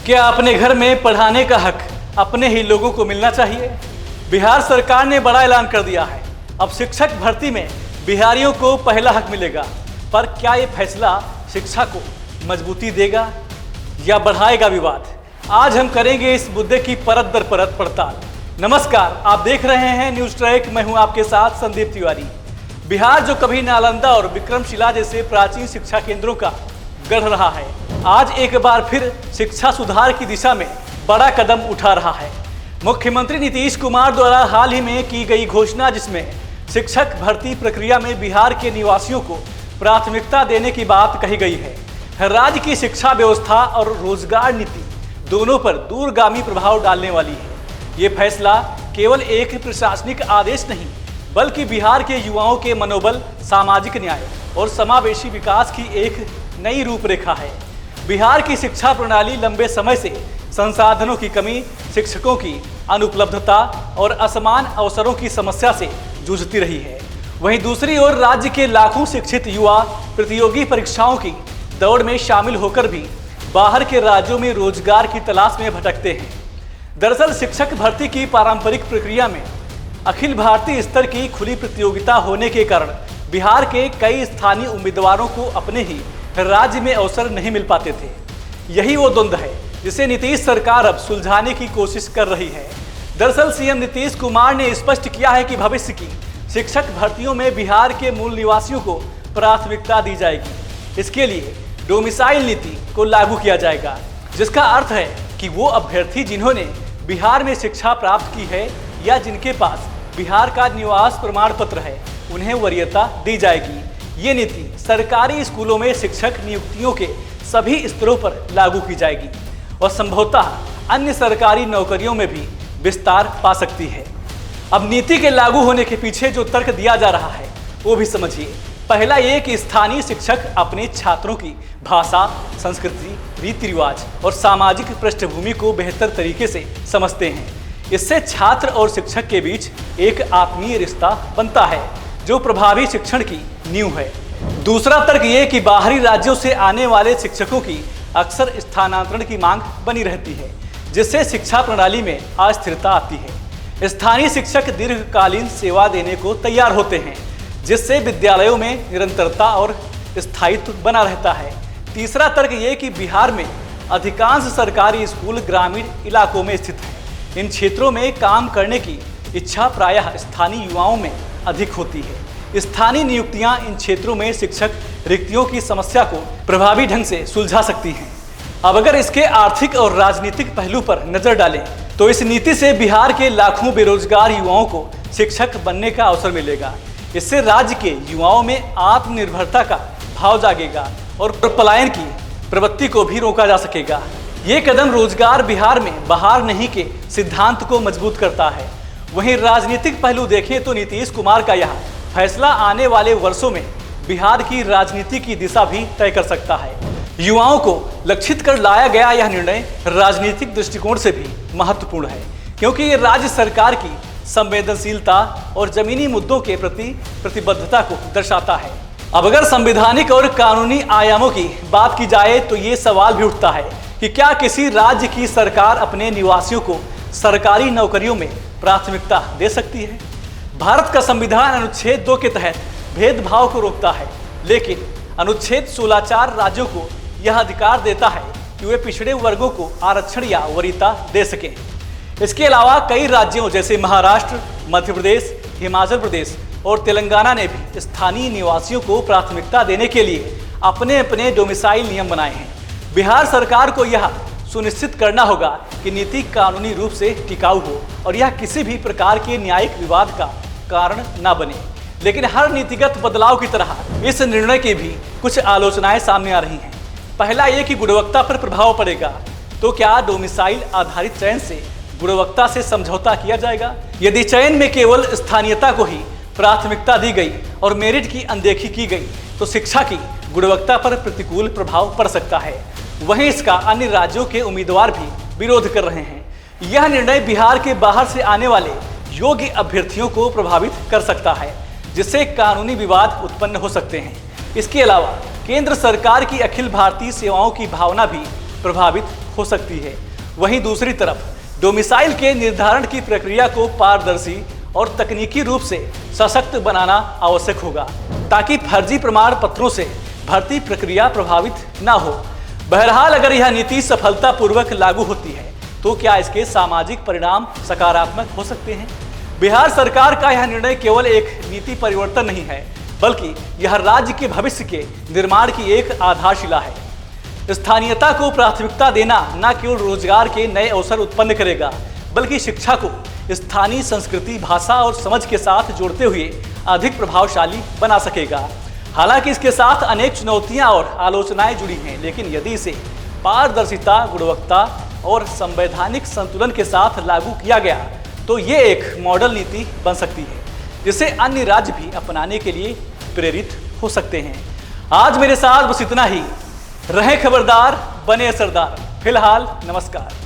क्या अपने घर में पढ़ाने का हक अपने ही लोगों को मिलना चाहिए? बिहार सरकार ने बड़ा ऐलान कर दिया है। अब शिक्षक भर्ती में बिहारियों को पहला हक मिलेगा। पर क्या ये फैसला शिक्षा को मजबूती देगा या बढ़ाएगा विवाद? आज हम करेंगे इस मुद्दे की परत दर परत पड़ताल। नमस्कार, आप देख रहे हैं न्यूज ट्रैक। मैं हूं आपके साथ संदीप तिवारी। बिहार जो कभी नालंदा और विक्रमशिला जैसे प्राचीन शिक्षा केंद्रों का गढ़ रहा है, आज एक बार फिर शिक्षा सुधार की दिशा में बड़ा कदम उठा रहा है। मुख्यमंत्री नीतीश कुमार द्वारा हाल ही में की गई घोषणा, जिसमें शिक्षक भर्ती प्रक्रिया में बिहार के निवासियों को प्राथमिकता देने की बात कही गई है, राज्य की शिक्षा व्यवस्था और रोजगार नीति दोनों पर दूरगामी प्रभाव डालने वाली है। ये फैसला केवल एक प्रशासनिक आदेश नहीं, बल्कि बिहार के युवाओं के मनोबल, सामाजिक न्याय और समावेशी विकास की एक नई रूपरेखा है। बिहार की शिक्षा प्रणाली लंबे समय से संसाधनों की कमी, शिक्षकों की अनुपलब्धता और असमान अवसरों की समस्या से जूझती रही है। वहीं दूसरी ओर राज्य के लाखों शिक्षित युवा प्रतियोगी परीक्षाओं की दौड़ में शामिल होकर भी बाहर के राज्यों में रोजगार की तलाश में भटकते हैं। दरअसल शिक्षक भर्ती की पारंपरिक प्रक्रिया में अखिल भारतीय स्तर की खुली प्रतियोगिता होने के कारण बिहार के कई स्थानीय उम्मीदवारों को अपने ही राज्य में अवसर नहीं मिल पाते थे। यही वो द्वंद्व है जिसे नीतीश सरकार अब सुलझाने की कोशिश कर रही है। दरअसल सीएम नीतीश कुमार ने स्पष्ट किया है कि भविष्य की शिक्षक भर्तियों में बिहार के मूल निवासियों को प्राथमिकता दी जाएगी। इसके लिए डोमिसाइल नीति को लागू किया जाएगा, जिसका अर्थ है कि वो अभ्यर्थी जिन्होंने बिहार में शिक्षा प्राप्त की है या जिनके पास बिहार का निवास प्रमाण पत्र है, उन्हें वरीयता दी जाएगी। ये नीति सरकारी स्कूलों में शिक्षक नियुक्तियों के सभी स्तरों पर लागू की जाएगी और संभवतः अन्य सरकारी नौकरियों में भी विस्तार पा सकती है। अब नीति के लागू होने के पीछे जो तर्क दिया जा रहा है वो भी समझिए। पहला ये कि स्थानीय शिक्षक अपने छात्रों की भाषा, संस्कृति, रीति रिवाज और सामाजिक पृष्ठभूमि को बेहतर तरीके से समझते हैं। इससे छात्र और शिक्षक के बीच एक आत्मीय रिश्ता बनता है, जो प्रभावी शिक्षण की नींव है। दूसरा तर्क ये कि बाहरी राज्यों से आने वाले शिक्षकों की अक्सर स्थानांतरण की मांग बनी रहती है, जिससे शिक्षा प्रणाली में अस्थिरता आती है। स्थानीय शिक्षक दीर्घकालीन सेवा देने को तैयार होते हैं, जिससे विद्यालयों में निरंतरता और स्थायित्व बना रहता है। तीसरा तर्क ये कि बिहार में अधिकांश सरकारी स्कूल ग्रामीण इलाकों में स्थित हैं। इन क्षेत्रों में काम करने की इच्छा प्रायः स्थानीय युवाओं में अधिक होती है। स्थानीय नियुक्तियां इन क्षेत्रों में शिक्षक रिक्तियों की समस्या को प्रभावी ढंग से सुलझा सकती हैं। अब अगर इसके आर्थिक और राजनीतिक पहलू पर नजर डालें तो इस नीति से बिहार के लाखों बेरोजगार युवाओं को शिक्षक बनने का अवसर मिलेगा। इससे राज्य के युवाओं में आत्मनिर्भरता का भाव जागेगा और पलायन की प्रवृत्ति को भी रोका जा सकेगा। ये कदम रोजगार बिहार में बहार नहीं के सिद्धांत को मजबूत करता है। वहीं राजनीतिक पहलू देखें तो नीतीश कुमार का यह फैसला आने वाले वर्षों में बिहार की राजनीति की दिशा भी तय कर सकता है। युवाओं को लक्षित कर लाया गया यह निर्णय राजनीतिक दृष्टिकोण से भी महत्वपूर्ण है, क्योंकि ये राज्य सरकार की संवेदनशीलता और जमीनी मुद्दों के प्रति प्रतिबद्धता को दर्शाता है। अब अगर संवैधानिक और कानूनी आयामों की बात की जाए तो ये सवाल भी उठता है कि क्या किसी राज्य की सरकार अपने निवासियों को सरकारी नौकरियों में प्राथमिकता दे सकती है? भारत का संविधान अनुच्छेद 2 के तहत भेदभाव को रोकता है, लेकिन अनुच्छेद 16(4) राज्यों को यह अधिकार देता है कि वे पिछड़े वर्गों को आरक्षण या वरीयता दे सकें। इसके अलावा कई राज्यों जैसे महाराष्ट्र, मध्य प्रदेश, हिमाचल प्रदेश और तेलंगाना ने भी स्थानीय निवासियों को प्राथमिकता देने के लिए अपने अपने डोमिसाइल नियम बनाए हैं। बिहार सरकार को यह सुनिश्चित करना होगा कि नीति कानूनी रूप से टिकाऊ हो और यह किसी भी प्रकार के न्यायिक विवाद का कारण न बने। लेकिन हर नीतिगत बदलाव की तरह इस निर्णय की भी कुछ आलोचनाएं सामने आ रही हैं। पहला ये कि गुणवत्ता पर प्रभाव पड़ेगा। तो क्या डोमिसाइल आधारित चयन से गुणवत्ता से समझौता किया जाएगा? यदि चयन में केवल स्थानीयता को ही प्राथमिकता दी गई और मेरिट की अनदेखी की गई तो शिक्षा की गुणवत्ता पर प्रतिकूल प्रभाव पड़ सकता है। वहीं इसका अन्य राज्यों के उम्मीदवार भी विरोध कर रहे हैं। यह निर्णय बिहार के बाहर से आने वाले योग्य अभ्यर्थियों को प्रभावित कर सकता है, जिससे कानूनी विवाद उत्पन्न हो सकते हैं। इसके अलावा केंद्र सरकार की अखिल भारतीय सेवाओं की भावना भी प्रभावित हो सकती है। वहीं दूसरी तरफ डोमिसाइल के निर्धारण की प्रक्रिया को पारदर्शी और तकनीकी रूप से सशक्त बनाना आवश्यक होगा, ताकि फर्जी प्रमाण पत्रों से भर्ती प्रक्रिया प्रभावित ना हो। बहरहाल अगर यह नीति सफलतापूर्वक लागू होती है तो क्या इसके सामाजिक परिणाम सकारात्मक हो सकते हैं? बिहार सरकार का यह निर्णय केवल एक नीति परिवर्तन नहीं है, बल्कि यह राज्य के भविष्य के निर्माण की एक आधारशिला है। स्थानीयता को प्राथमिकता देना न केवल रोजगार के नए अवसर उत्पन्न करेगा, बल्कि शिक्षा को स्थानीय संस्कृति, भाषा और समझ के साथ जोड़ते हुए अधिक प्रभावशाली बना सकेगा। हालांकि इसके साथ अनेक चुनौतियां और आलोचनाएं जुड़ी हैं, लेकिन यदि इसे पारदर्शिता, गुणवत्ता और संवैधानिक संतुलन के साथ लागू किया गया तो ये एक मॉडल नीति बन सकती है, जिसे अन्य राज्य भी अपनाने के लिए प्रेरित हो सकते हैं। आज मेरे साथ बस इतना ही। रहें खबरदार, बने असरदार। फिलहाल नमस्कार।